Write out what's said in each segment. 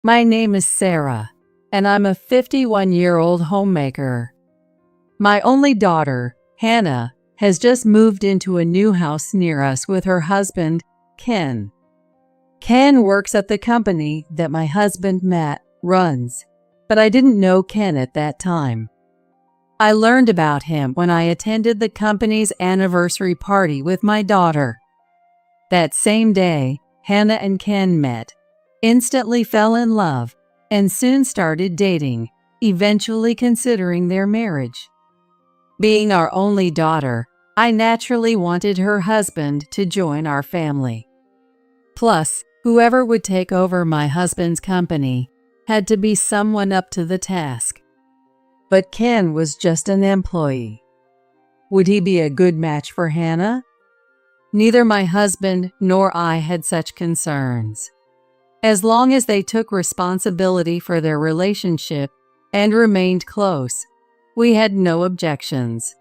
My name is Sarah, and I'm a 51-year-old homemaker. My only daughter, Hannah, has just moved into a new house near us with her husband, Ken. Ken works at the company that my husband, Matt, runs, but I didn't know Ken at that time. I learned about him when I attended the company's anniversary party with my daughter. That same day, Hannah and Ken met, instantly fell in love, and soon started dating, eventually considering their marriage. Being our only daughter, I naturally wanted her husband to join our family. Plus, whoever would take over my husband's company had to be someone up to the task. But Ken was just an employee. Would he be a good match for Hannah? Neither my husband nor I had such concerns. As long as they took responsibility for their relationship and remained close, we had no objections.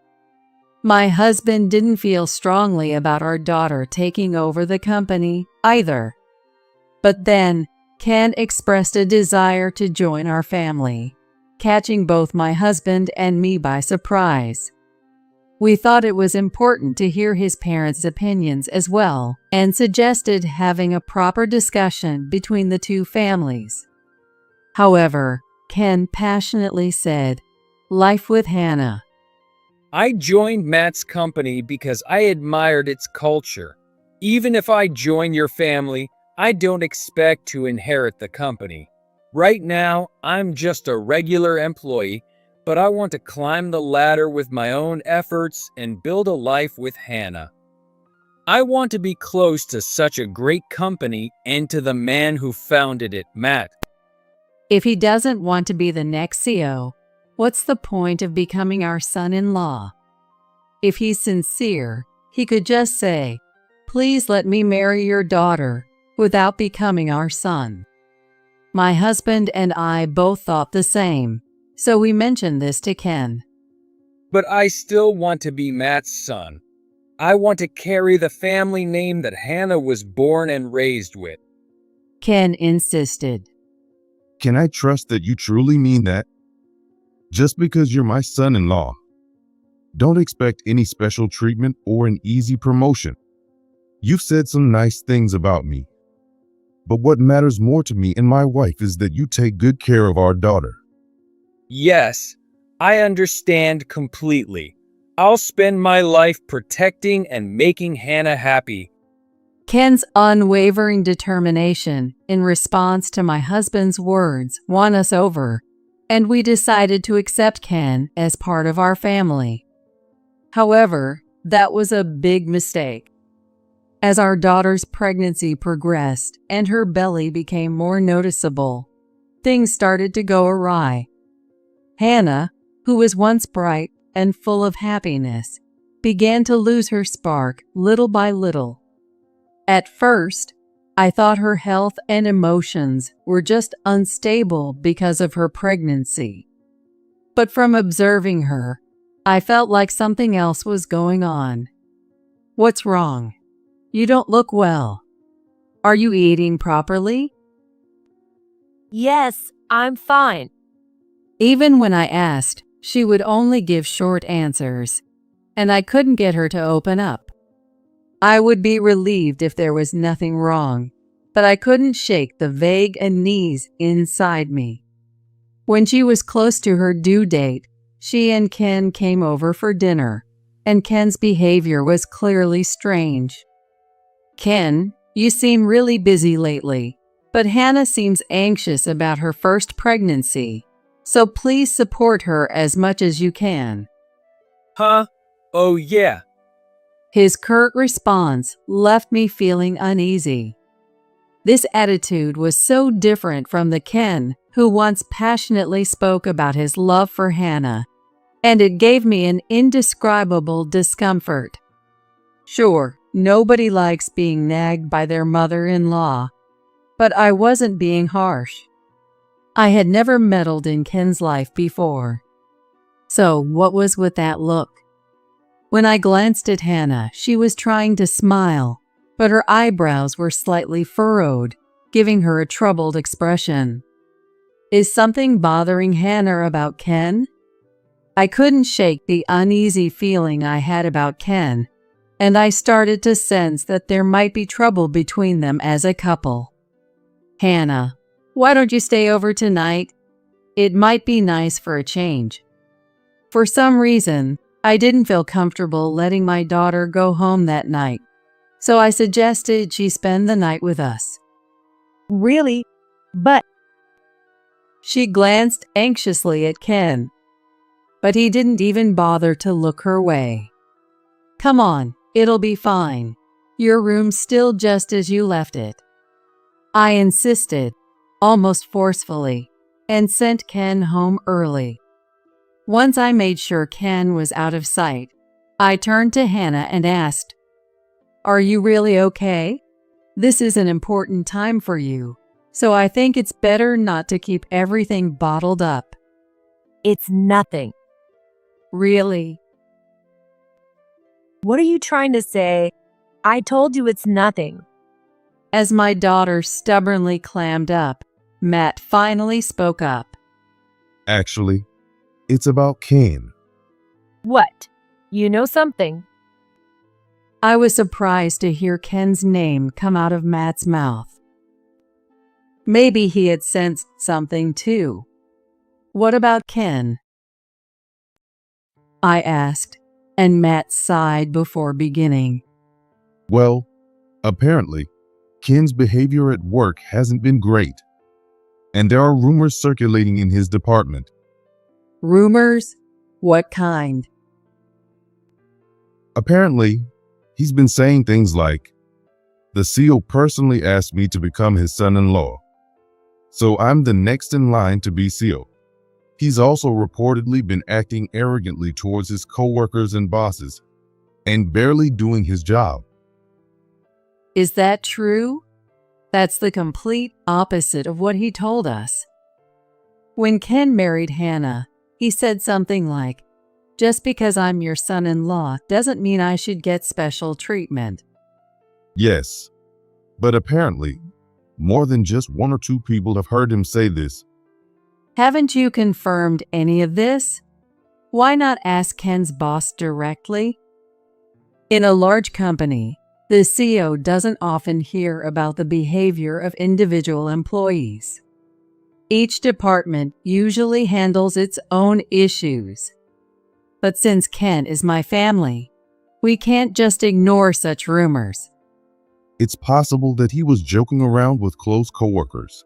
My husband didn't feel strongly about our daughter taking over the company either. But then, Ken expressed a desire to join our family, catching both my husband and me by surprise. We thought it was important to hear his parents' opinions as well, and suggested having a proper discussion between the two families. However, Ken passionately said, "Life with Hannah." I joined Matt's company because I admired its culture. Even if I join your family, I don't expect to inherit the company. Right now, I'm just a regular employee, but I want to climb the ladder with my own efforts and build a life with Hannah. I want to be close to such a great company and to the man who founded it, Matt. If he doesn't want to be the next CEO, what's the point of becoming our son-in-law? If he's sincere, he could just say, "Please let me marry your daughter," without becoming our son. My husband and I both thought the same, so we mentioned this to Ken. But I still want to be Matt's son. I want to carry the family name that Hannah was born and raised with. Ken insisted. Can I trust that you truly mean that? Just because you're my son-in-law, don't expect any special treatment or an easy promotion. You've said some nice things about me, but what matters more to me and my wife is that you take good care of our daughter. Yes, I understand completely. I'll spend my life protecting and making Hannah happy. Ken's unwavering determination in response to my husband's words won us over, and we decided to accept Ken as part of our family. However, that was a big mistake. As our daughter's pregnancy progressed and her belly became more noticeable, things started to go awry. Hannah, who was once bright and full of happiness, began to lose her spark little by little. At first, I thought her health and emotions were just unstable because of her pregnancy. But from observing her, I felt like something else was going on. "What's wrong? You don't look well. Are you eating properly?" Yes, I'm fine. Even when I asked, she would only give short answers, and I couldn't get her to open up. I would be relieved if there was nothing wrong, but I couldn't shake the vague unease inside me. When she was close to her due date, she and Ken came over for dinner, and Ken's behavior was clearly strange. "Ken, you seem really busy lately, but Hannah seems anxious about her first pregnancy, so please support her as much as you can." Huh? Oh yeah. His curt response left me feeling uneasy. This attitude was so different from the Ken who once passionately spoke about his love for Hannah, and it gave me an indescribable discomfort. Sure, nobody likes being nagged by their mother-in-law, but I wasn't being harsh. I had never meddled in Ken's life before. So what was with that look? When I glanced at Hannah, she was trying to smile, but her eyebrows were slightly furrowed, giving her a troubled expression. Is something bothering Hannah about Ken? I couldn't shake the uneasy feeling I had about Ken, and I started to sense that there might be trouble between them as a couple. Hannah, why don't you stay over tonight? It might be nice for a change. For some reason, I didn't feel comfortable letting my daughter go home that night, so I suggested she spend the night with us. Really? But She glanced anxiously at Ken, but he didn't even bother to look her way. Come on, it'll be fine. Your room's still just as you left it. I insisted, almost forcefully, and sent Ken home early. Once I made sure Ken was out of sight, I turned to Hannah and asked, "Are you really okay? This is an important time for you, so I think it's better not to keep everything bottled up." it's nothing. Really? What are you trying to say? I told you it's nothing. As my daughter stubbornly clammed up, Matt finally spoke up. Actually, it's about Ken. What? You know something? I was surprised to hear Ken's name come out of Matt's mouth. Maybe he had sensed something too. What about Ken? I asked, and Matt sighed before beginning. Well, apparently, Ken's behavior at work hasn't been great, and there are rumors circulating in his department. Rumors? What kind? Apparently, he's been saying things like, "The CEO personally asked me to become his son-in-law, so I'm the next in line to be CEO." He's also reportedly been acting arrogantly towards his coworkers and bosses, and barely doing his job. Is that true? That's the complete opposite of what he told us. When Ken married Hannah, he said something like, "Just because I'm your son-in-law doesn't mean I should get special treatment." Yes, but apparently, more than just one or two people have heard him say this. Haven't you confirmed any of this? Why not ask Ken's boss directly? In a large company, the CEO doesn't often hear about the behavior of individual employees. Each department usually handles its own issues. But since Ken is my family, we can't just ignore such rumors. It's possible that he was joking around with close coworkers,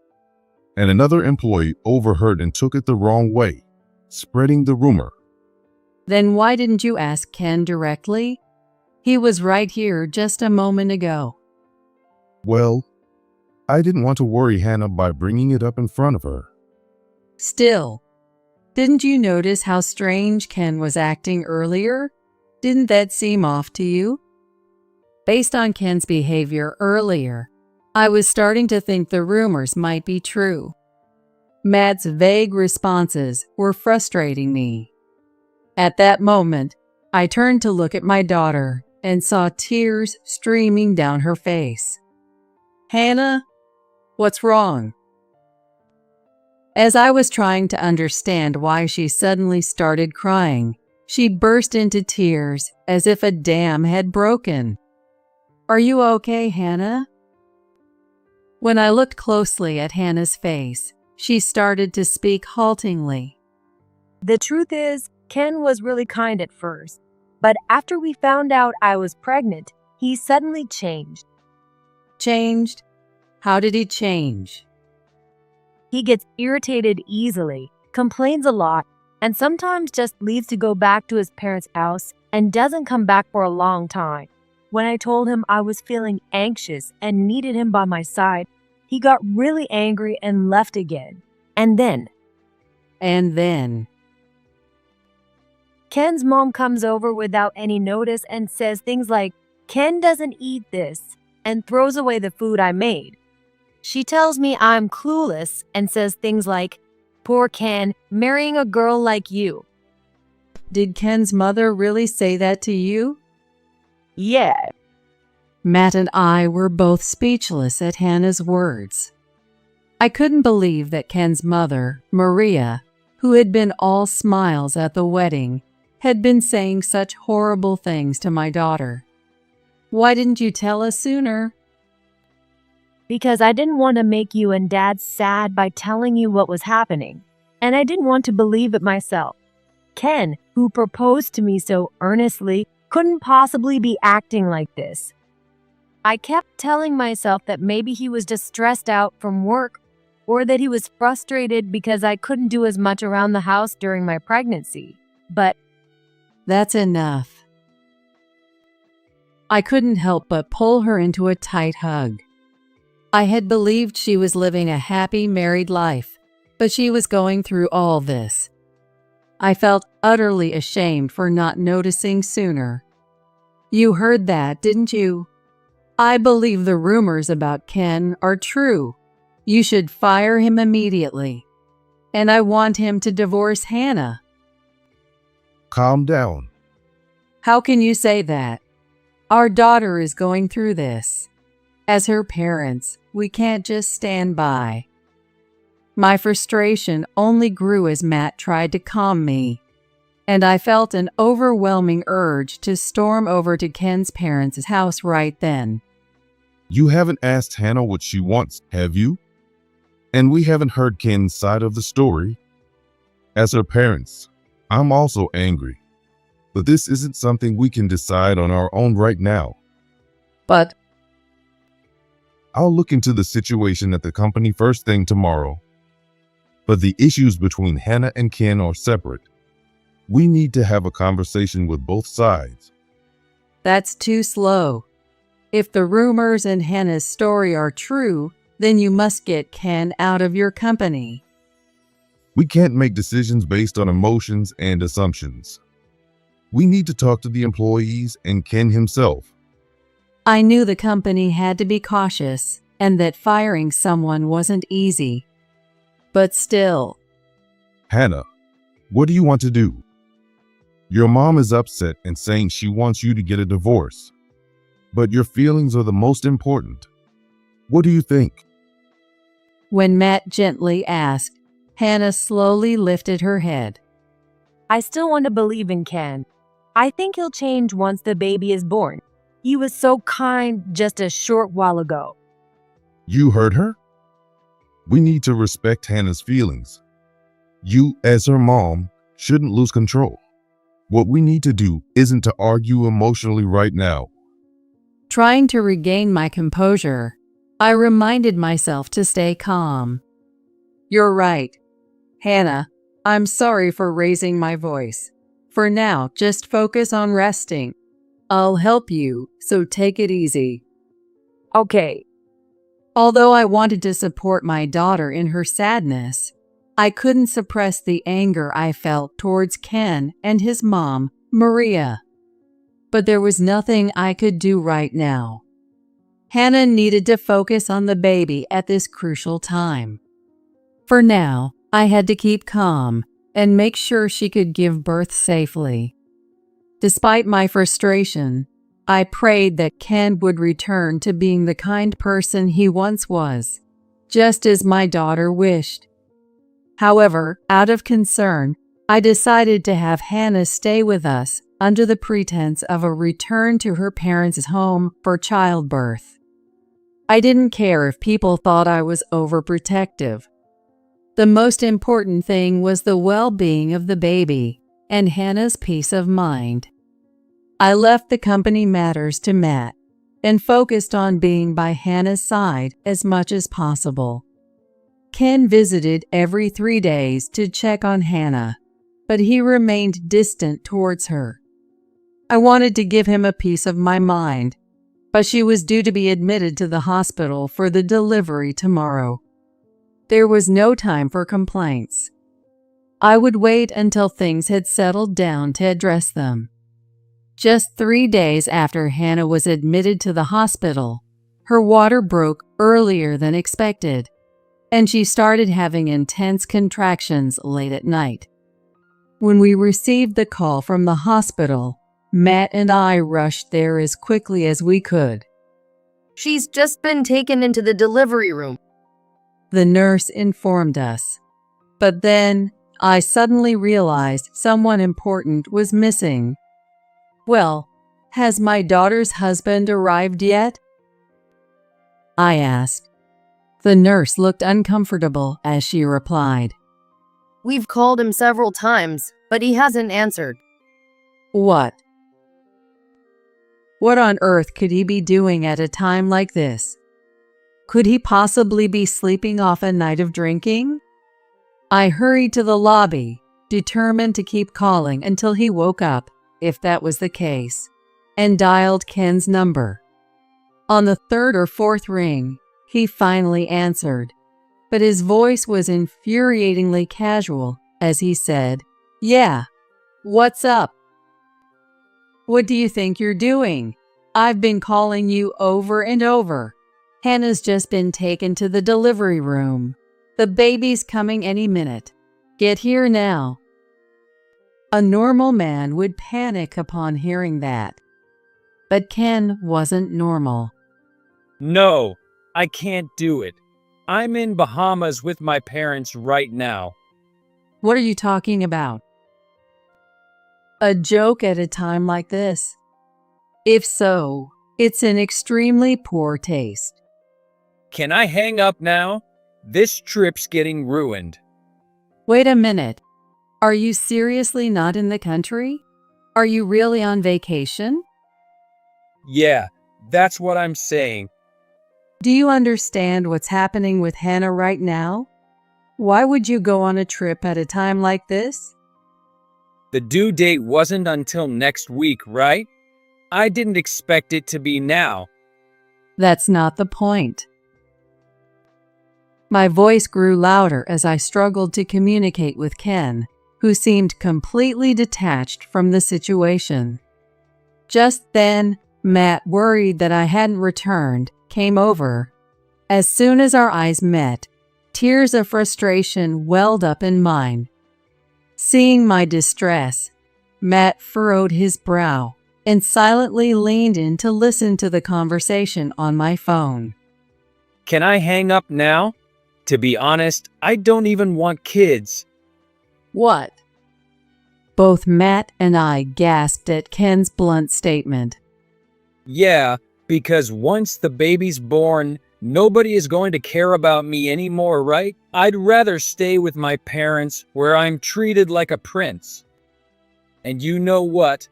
and another employee overheard and took it the wrong way, spreading the rumor. Then why didn't you ask Ken directly? He was right here just a moment ago. Well, I didn't want to worry Hannah by bringing it up in front of her. Still, didn't you notice how strange Ken was acting earlier? Didn't that seem off to you? Based on Ken's behavior earlier, I was starting to think the rumors might be true. Matt's vague responses were frustrating me. At that moment, I turned to look at my daughter and saw tears streaming down her face. "Hannah, what's wrong?" As I was trying to understand why she suddenly started crying, she burst into tears as if a dam had broken. "Are you okay, Hannah?" When I looked closely at Hannah's face, she started to speak haltingly. The truth is, Ken was really kind at first, but after we found out I was pregnant, he suddenly changed. Changed? How did he change? He gets irritated easily, complains a lot, and sometimes just leaves to go back to his parents' house and doesn't come back for a long time. When I told him I was feeling anxious and needed him by my side, he got really angry and left again. And then Ken's mom comes over without any notice and says things like, "Ken doesn't eat this," and throws away the food I made. She tells me I'm clueless and says things like, "Poor Ken, marrying a girl like you." Did Ken's mother really say that to you? Yeah. Matt and I were both speechless at Hannah's words. I couldn't believe that Ken's mother, Maria, who had been all smiles at the wedding, had been saying such horrible things to my daughter. Why didn't you tell us sooner? Because I didn't want to make you and Dad sad by telling you what was happening, and I didn't want to believe it myself. Ken, who proposed to me so earnestly, couldn't possibly be acting like this. I kept telling myself that maybe he was just stressed out from work, or that he was frustrated because I couldn't do as much around the house during my pregnancy. But that's enough. I couldn't help but pull her into a tight hug. I had believed she was living a happy married life, but she was going through all this. I felt utterly ashamed for not noticing sooner. You heard that, didn't you? I believe the rumors about Ken are true. You should fire him immediately. And I want him to divorce Hannah. Calm down. How can you say that? Our daughter is going through this. As her parents, we can't just stand by. My frustration only grew as Matt tried to calm me, and I felt an overwhelming urge to storm over to Ken's parents' house right then. You haven't asked Hannah what she wants, have you? And we haven't heard Ken's side of the story. As her parents, I'm also angry. But this isn't something we can decide on our own right now. But I'll look into the situation at the company first thing tomorrow. But the issues between Hannah and Ken are separate. We need to have a conversation with both sides. that's too slow. If the rumors in Hannah's story are true, then you must get Ken out of your company. We can't make decisions based on emotions and assumptions. We need to talk to the employees and Ken himself. I knew the company had to be cautious and that firing someone wasn't easy. But still, Hannah, what do you want to do? Your mom is upset and saying she wants you to get a divorce. But your feelings are the most important. What do you think? when Matt gently asked, Hannah slowly lifted her head. I still want to believe in Ken. I think he'll change once the baby is born. He was so kind just a short while ago. You heard her? We need to respect Hannah's feelings. You, as her mom, shouldn't lose control. What we need to do isn't to argue emotionally right now. Trying to regain my composure, I reminded myself to stay calm. You're right, Hannah. I'm sorry for raising my voice. For now, just focus on resting. I'll help you, so take it easy. Okay. Although I wanted to support my daughter in her sadness, I couldn't suppress the anger I felt towards Ken and his mom, Maria. But there was nothing I could do right now. Hannah needed to focus on the baby at this crucial time. For now, I had to keep calm and make sure she could give birth safely. Despite my frustration, I prayed that Ken would return to being the kind person he once was, just as my daughter wished. However, out of concern, I decided to have Hannah stay with us under the pretense of a return to her parents' home for childbirth. I didn't care if people thought I was overprotective. The most important thing was the well-being of the baby and Hannah's peace of mind. I left the company matters to Matt and focused on being by Hannah's side as much as possible. Ken visited every 3 days to check on Hannah, but he remained distant towards her. I wanted to give him a piece of my mind, but she was due to be admitted to the hospital for the delivery tomorrow. There was no time for complaints. I would wait until things had settled down to address them. Just 3 days after Hannah was admitted to the hospital, her water broke earlier than expected, and she started having intense contractions late at night. When we received the call from the hospital, Matt and I rushed there as quickly as we could. She's just been taken into the delivery room. the nurse informed us. But then I suddenly realized someone important was missing. "Well, has my daughter's husband arrived yet?" I asked. The nurse looked uncomfortable as she replied, We've called him several times, but he hasn't answered. "What? What on earth could he be doing at a time like this? Could he possibly be sleeping off a night of drinking?" I hurried to the lobby, determined to keep calling until he woke up, if that was the case, and dialed Ken's number. On the third or fourth ring, he finally answered, but his voice was infuriatingly casual as he said, "Yeah, what's up? What do you think you're doing? I've been calling you over and over. Hannah's just been taken to the delivery room. The baby's coming any minute. Get here now." A normal man would panic upon hearing that. But Ken wasn't normal. No, I can't do it. I'm in Bahamas with my parents right now. "What are you talking about? A joke at a time like this? If so, it's in extremely poor taste." Can I hang up now? This trip's getting ruined. Wait a minute. Are you seriously not in the country? Are you really on vacation? Yeah, that's what I'm saying. Do you understand what's happening with Hannah right now? Why would you go on a trip at a time like this? The due date wasn't until next week, right? I didn't expect it to be now. That's not the point. My voice grew louder as I struggled to communicate with Ken, who seemed completely detached from the situation. Just then, Matt, worried that I hadn't returned, came over. As soon as our eyes met, tears of frustration welled up in mine. Seeing my distress, Matt furrowed his brow and silently leaned in to listen to the conversation on my phone. Can I hang up now? To be honest, I don't even want kids. "What?" Both Matt and I gasped at Ken's blunt statement. Yeah, because once the baby's born, nobody is going to care about me anymore, right? I'd rather stay with my parents where I'm treated like a prince. And you know what?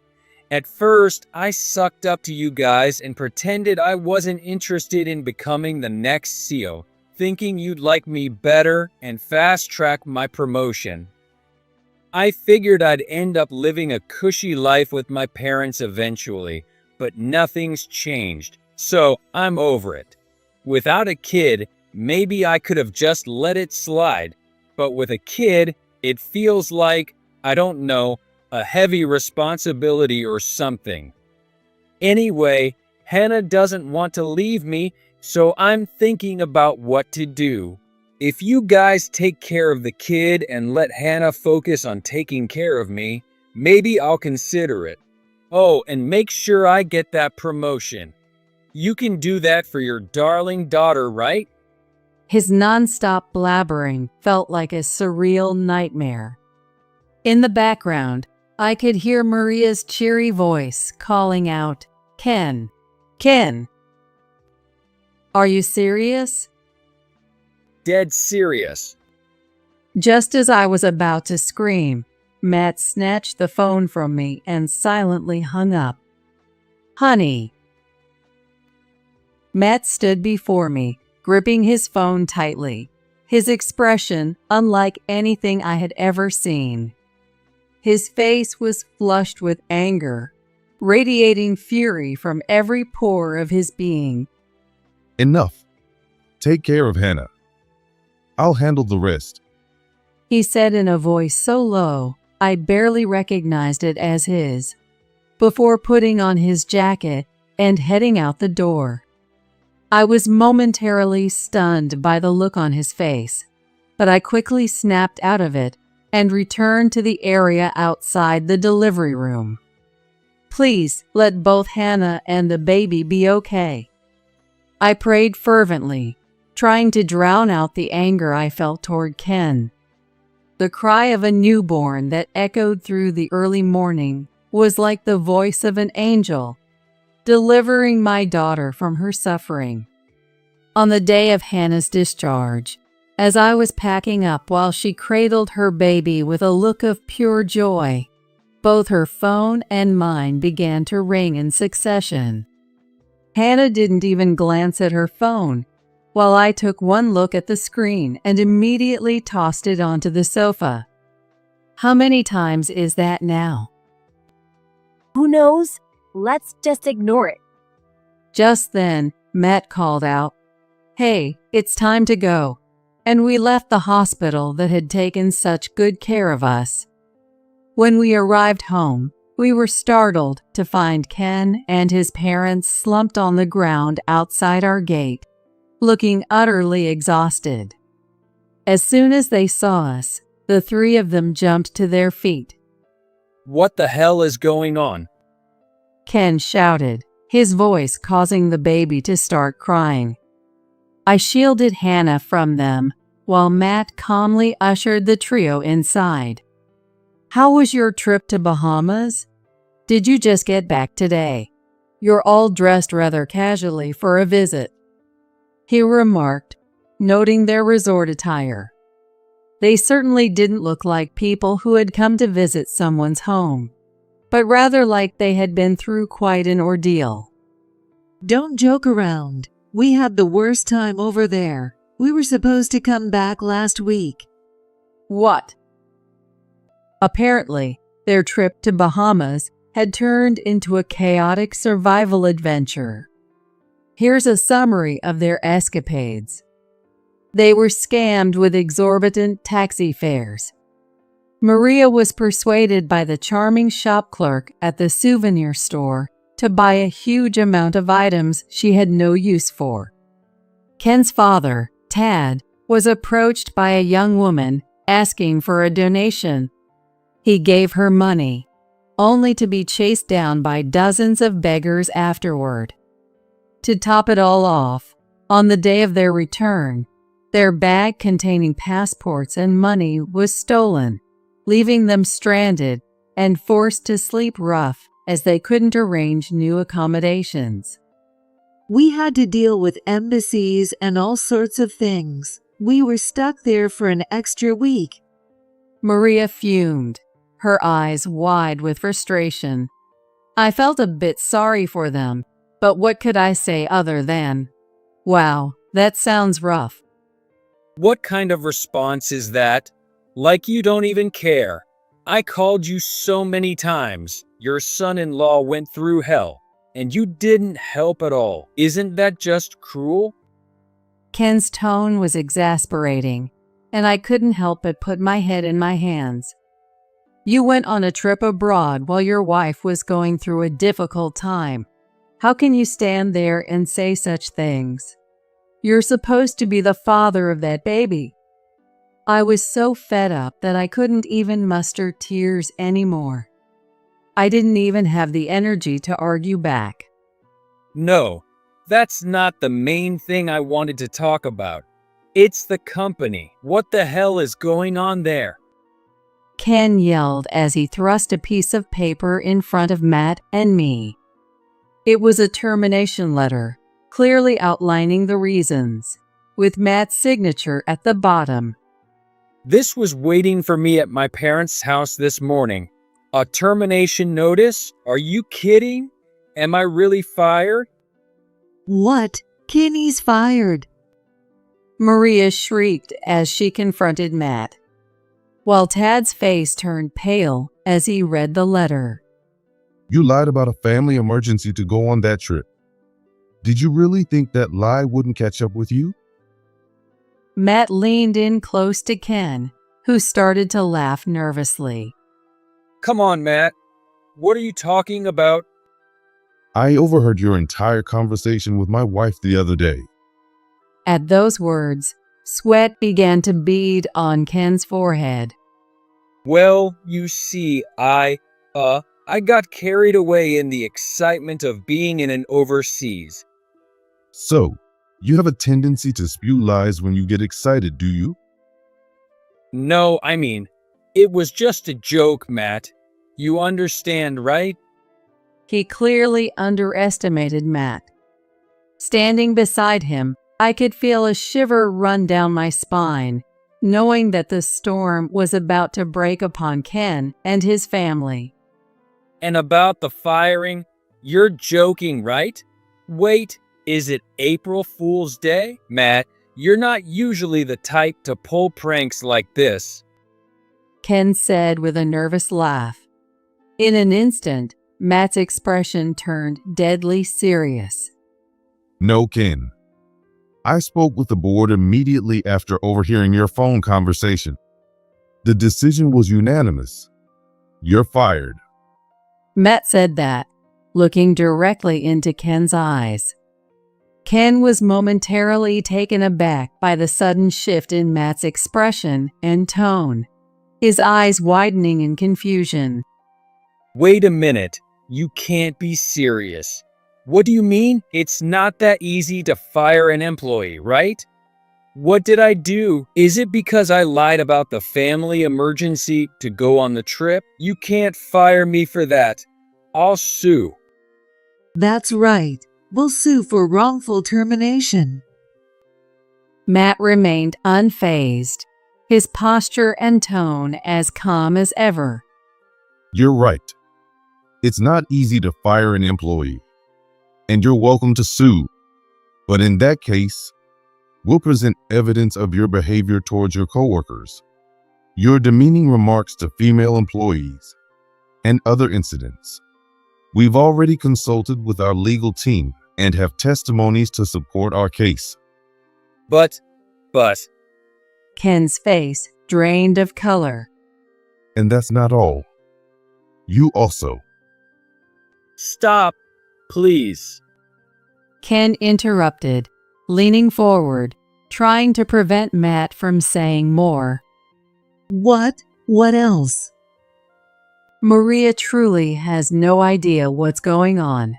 At first, I sucked up to you guys and pretended I wasn't interested in becoming the next CEO, thinking you'd like me better and fast-track my promotion. I figured I'd end up living a cushy life with my parents eventually, but nothing's changed, so I'm over it. Without a kid, maybe I could have just let it slide, but with a kid, it feels like, I don't know, a heavy responsibility or something. Anyway, Hannah doesn't want to leave me, so I'm thinking about what to do. If you guys take care of the kid and let Hannah focus on taking care of me, maybe I'll consider it. Oh, and make sure I get that promotion. You can do that for your darling daughter, right? His nonstop blabbering felt like a surreal nightmare. In the background, I could hear Maria's cheery voice calling out, "Ken, Ken. Are you serious?" Dead serious. Just as I was about to scream, Matt snatched the phone from me and silently hung up. "Honey." Matt stood before me, gripping his phone tightly, his expression unlike anything I had ever seen. His face was flushed with anger, radiating fury from every pore of his being. Enough. Take care of Hannah. I'll handle the rest. He said in a voice so low, I barely recognized it as his, before putting on his jacket and heading out the door. I was momentarily stunned by the look on his face, but I quickly snapped out of it and returned to the area outside the delivery room. Please let both Hannah and the baby be okay. I prayed fervently, trying to drown out the anger I felt toward Ken. The cry of a newborn that echoed through the early morning was like the voice of an angel, delivering my daughter from her suffering. On the day of Hannah's discharge, as I was packing up while she cradled her baby with a look of pure joy, both her phone and mine began to ring in succession. Hannah didn't even glance at her phone, while I took one look at the screen and immediately tossed it onto the sofa. How many times is that now? Who knows? Let's just ignore it. Just then, Matt called out, "Hey, it's time to go." And we left the hospital that had taken such good care of us. When we arrived home, we were startled to find Ken and his parents slumped on the ground outside our gate, looking utterly exhausted. As soon as they saw us, the three of them jumped to their feet. What the hell is going on? Ken shouted, his voice causing the baby to start crying. I shielded Hannah from them, while Matt calmly ushered the trio inside. How was your trip to Bahamas? Did you just get back today? You're all dressed rather casually for a visit, he remarked, noting their resort attire. They certainly didn't look like people who had come to visit someone's home, but rather like they had been through quite an ordeal. Don't joke around. We had the worst time over there. We were supposed to come back last week. What? Apparently, their trip to Bahamas had turned into a chaotic survival adventure. Here's a summary of their escapades. They were scammed with exorbitant taxi fares. Maria was persuaded by the charming shop clerk at the souvenir store to buy a huge amount of items she had no use for. Ken's father, Tad, was approached by a young woman asking for a donation. He gave her money, only to be chased down by dozens of beggars afterward. To top it all off, on the day of their return, their bag containing passports and money was stolen, leaving them stranded and forced to sleep rough as they couldn't arrange new accommodations. We had to deal with embassies and all sorts of things. We were stuck there for an extra week. Maria fumed, her eyes wide with frustration. I felt a bit sorry for them, but what could I say other than, wow, that sounds rough. What kind of response is that? Like you don't even care. I called you so many times. Your son-in-law went through hell, and you didn't help at all. Isn't that just cruel? Ken's tone was exasperating, and I couldn't help but put my head in my hands. You went on a trip abroad while your wife was going through a difficult time. How can you stand there and say such things? You're supposed to be the father of that baby. I was so fed up that I couldn't even muster tears anymore. I didn't even have the energy to argue back. No, that's not the main thing I wanted to talk about. It's the company. What the hell is going on there? Ken yelled as he thrust a piece of paper in front of Matt and me. It was a termination letter, clearly outlining the reasons, with Matt's signature at the bottom. This was waiting for me at my parents' house this morning. A termination notice? Are you kidding? Am I really fired? What? Kenny's fired. Maria shrieked as she confronted Matt, while Tad's face turned pale as he read the letter. You lied about a family emergency to go on that trip. Did you really think that lie wouldn't catch up with you? Matt leaned in close to Ken, who started to laugh nervously. Come on, Matt. What are you talking about? I overheard your entire conversation with my wife the other day. At those words, sweat began to bead on Ken's forehead. Well, you see, I got carried away in the excitement of being in an overseas. So, You have a tendency to spew lies when you get excited, do you? No, it was just a joke, Matt. You understand, right? He clearly underestimated Matt. Standing beside him, I could feel a shiver run down my spine, knowing that the storm was about to break upon Ken and his family. And about the firing, you're joking, right? Wait, is it April Fool's Day? Matt, you're not usually the type to pull pranks like this. Ken said with a nervous laugh. In an instant, Matt's expression turned deadly serious. No, Ken. I spoke with the board immediately after overhearing your phone conversation. The decision was unanimous. You're fired. Matt said that, looking directly into Ken's eyes. Ken was momentarily taken aback by the sudden shift in Matt's expression and tone, his eyes widening in confusion. Wait a minute, you can't be serious. What do you mean? It's not that easy to fire an employee, right? What did I do? Is it because I lied about the family emergency to go on the trip? You can't fire me for that. I'll sue. That's right. We'll sue for wrongful termination. Matt remained unfazed, his posture and tone as calm as ever. You're right. It's not easy to fire an employee, and you're welcome to sue. But in that case, we'll present evidence of your behavior towards your coworkers, your demeaning remarks to female employees, and other incidents. We've already consulted with our legal team and have testimonies to support our case. But, Ken's face drained of color. And that's not all. You also. stop, please. Ken interrupted, leaning forward, trying to prevent Matt from saying more. What? What else? Maria truly has no idea what's going on.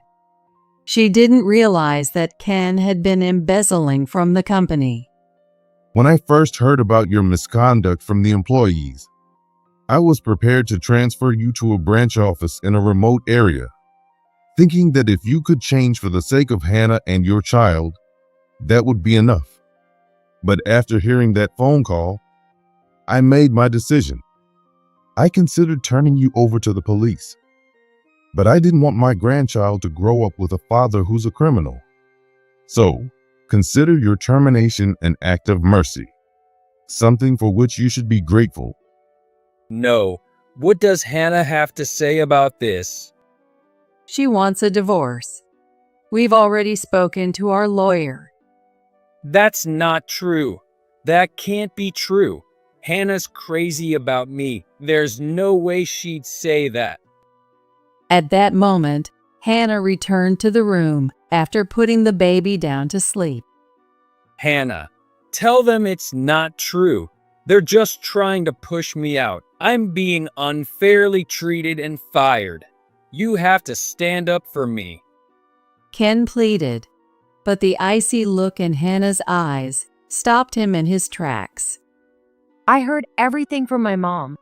She didn't realize that Ken had been embezzling from the company. When I first heard about your misconduct from the employees, I was prepared to transfer you to a branch office in a remote area, thinking that if you could change for the sake of Hannah and your child, that would be enough. But after hearing that phone call, I made my decision. I considered turning you over to the police, but I didn't want my grandchild to grow up with a father who's a criminal. So, consider your termination an act of mercy, something for which you should be grateful. No, what does Hannah have to say about this? She wants a divorce. We've already spoken to our lawyer. That's not true. That can't be true. Hannah's crazy about me. There's no way she'd say that. At that moment, Hannah returned to the room after putting the baby down to sleep. Hannah, tell them it's not true. They're just trying to push me out. I'm being unfairly treated and fired. You have to stand up for me. Ken pleaded, but the icy look in Hannah's eyes stopped him in his tracks. I heard everything from my mom.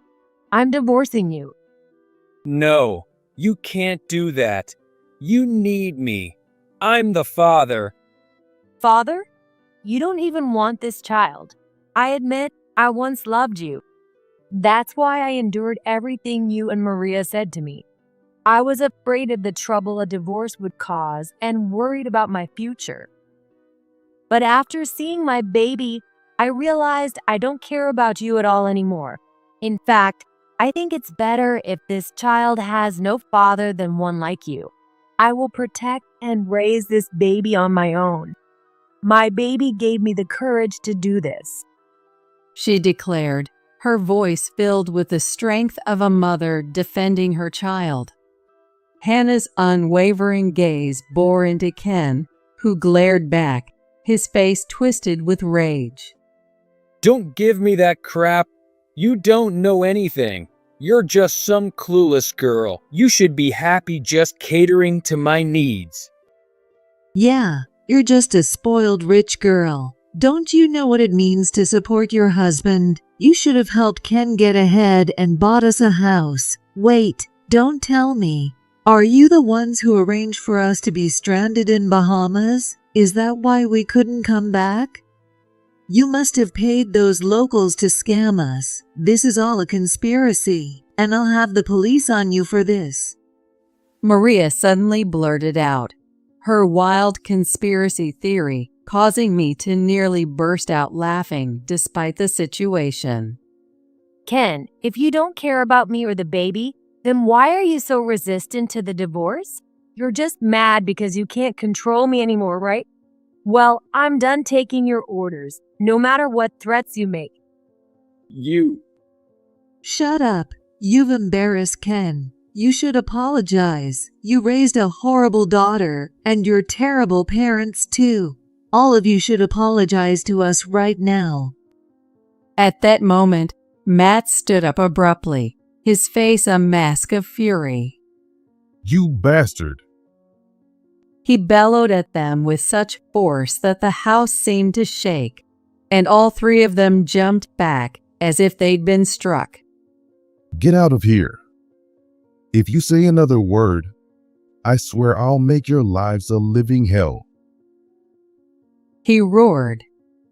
I'm divorcing you. No, you can't do that. You need me. I'm the father. Father, you don't even want this child. I admit I once loved you. That's why I endured everything you and Maria said to me. I was afraid of the trouble a divorce would cause and worried about my future. But after seeing my baby, I realized I don't care about you at all anymore. In fact, I think it's better if this child has no father than one like you. I will protect and raise this baby on my own. My baby gave me the courage to do this. She declared, her voice filled with the strength of a mother defending her child. Hannah's unwavering gaze bore into Ken, who glared back, his face twisted with rage. Don't give me that crap. You don't know anything. You're just some clueless girl. You should be happy just catering to my needs. Yeah, You're just a spoiled rich girl. Don't you know what it means to support your husband? You should have helped Ken get ahead and bought us a house. Wait, don't tell me. Are you the ones who arranged for us to be stranded in Bahamas? Is that why we couldn't come back? You must have paid those locals to scam us. This is all a conspiracy, and I'll have the police on you for this. Maria suddenly blurted out, her wild conspiracy theory causing me to nearly burst out laughing despite the situation. Ken, if you don't care about me or the baby, then why are you so resistant to the divorce? You're just mad because you can't control me anymore, right? Well, I'm done taking your orders, no matter what threats you make. You. Shut up. You've embarrassed Ken. You should apologize. You raised a horrible daughter, and you're terrible parents too. All of you should apologize to us right now. At that moment, Matt stood up abruptly, his face a mask of fury. You bastard. He bellowed at them with such force that the house seemed to shake, and all three of them jumped back as if they'd been struck. Get out of here. If you say another word, I swear I'll make your lives a living hell. He roared,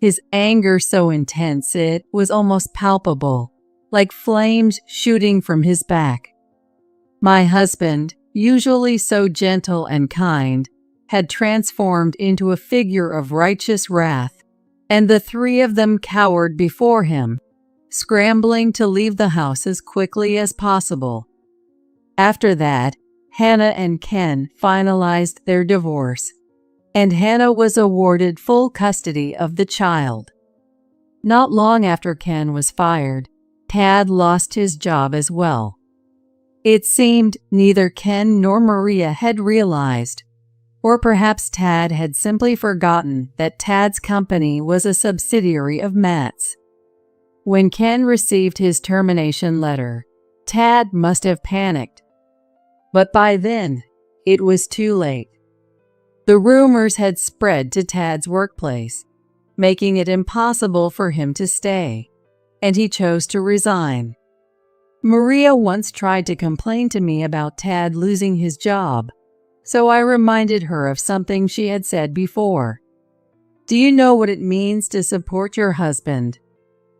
his anger so intense it was almost palpable, like flames shooting from his back. My husband, usually so gentle and kind, had transformed into a figure of righteous wrath, and the three of them cowered before him, scrambling to leave the house as quickly as possible. After that, Hannah and Ken finalized their divorce, and Hannah was awarded full custody of the child. Not long after Ken was fired, Tad lost his job as well. It seemed neither Ken nor Maria had realized, or perhaps Tad had simply forgotten that Tad's company was a subsidiary of Matt's. When Ken received his termination letter, Tad must have panicked. But by then, it was too late. The rumors had spread to Tad's workplace, making it impossible for him to stay, and he chose to resign. Maria once tried to complain to me about Tad losing his job, so I reminded her of something she had said before. Do you know what it means to support your husband?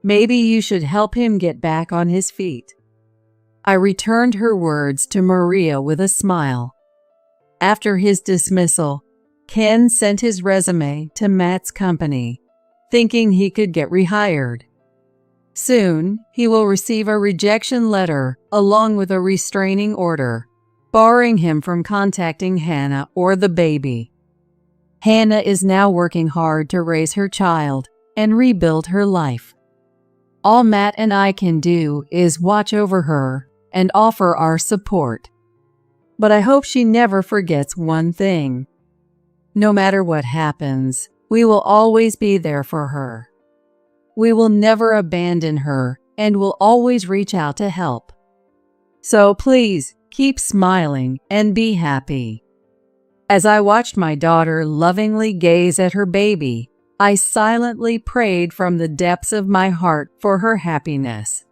Maybe you should help him get back on his feet. I returned her words to Maria with a smile. After his dismissal, Ken sent his resume to Matt's company, thinking he could get rehired. Soon, he will receive a rejection letter along with a restraining order, barring him from contacting Hannah or the baby. Hannah is now working hard to raise her child and rebuild her life. All Matt and I can do is watch over her and offer our support. But I hope she never forgets one thing. No matter what happens, we will always be there for her. We will never abandon her and will always reach out to help. So please, keep smiling and be happy. As I watched my daughter lovingly gaze at her baby, I silently prayed from the depths of my heart for her happiness.